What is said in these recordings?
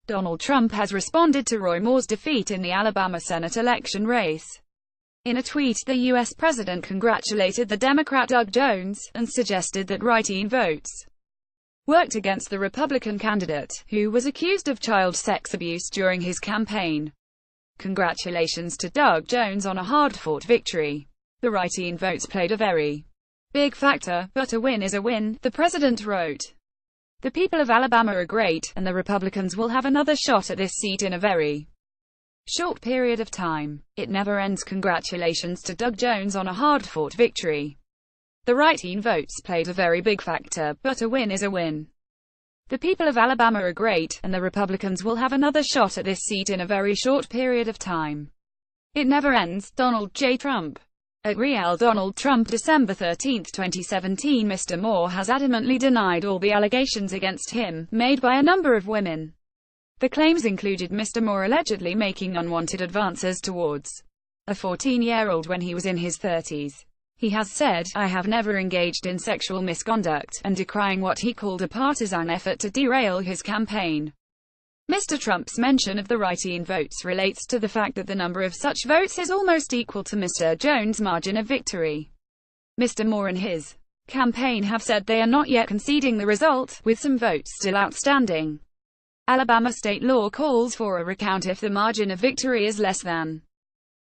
Donald Trump has responded to Roy Moore's defeat in the Alabama Senate election race. In a tweet, the U.S. president congratulated the Democrat Doug Jones, and suggested that write-in votes worked against the Republican candidate, who was accused of child sex abuse during his campaign. Congratulations to Doug Jones on a hard-fought victory. The write-in votes played a very big factor, but a win is a win, the president wrote. The people of Alabama are great, and the Republicans will have another shot at this seat in a very short period of time. It never ends. Congratulations to Doug Jones on a hard-fought victory. The write-in votes played a very big factor, but a win is a win. The people of Alabama are great, and the Republicans will have another shot at this seat in a very short period of time. It never ends. Donald J. Trump. At Real Donald Trump, December 13, 2017. Mr. Moore has adamantly denied all the allegations against him, made by a number of women. The claims included Mr. Moore allegedly making unwanted advances towards a 14-year-old when he was in his 30s. He has said, "I have never engaged in sexual misconduct," and decrying what he called a partisan effort to derail his campaign. Mr. Trump's mention of the write-in votes relates to the fact that the number of such votes is almost equal to Mr. Jones' margin of victory. Mr. Moore and his campaign have said they are not yet conceding the result, with some votes still outstanding. Alabama state law calls for a recount if the margin of victory is less than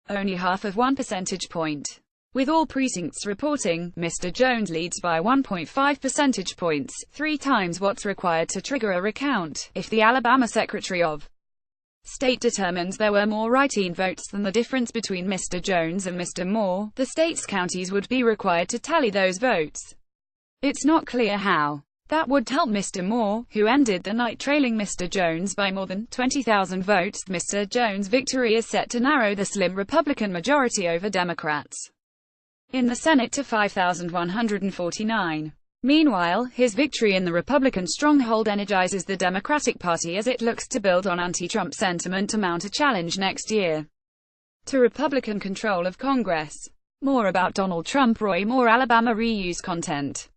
only half of 1 percentage point. With all precincts reporting, Mr. Jones leads by 1.5 percentage points, 3 times what's required to trigger a recount. If the Alabama Secretary of State determines there were more write-in votes than the difference between Mr. Jones and Mr. Moore, the state's counties would be required to tally those votes. It's not clear how that would help Mr. Moore, who ended the night trailing Mr. Jones by more than 20,000 votes. Mr. Jones' victory is set to narrow the slim Republican majority over Democrats in the Senate to 5,149. Meanwhile, his victory in the Republican stronghold energizes the Democratic Party as it looks to build on anti-Trump sentiment to mount a challenge next year to Republican control of Congress. More about Donald Trump. Roy Moore. Alabama reuse content.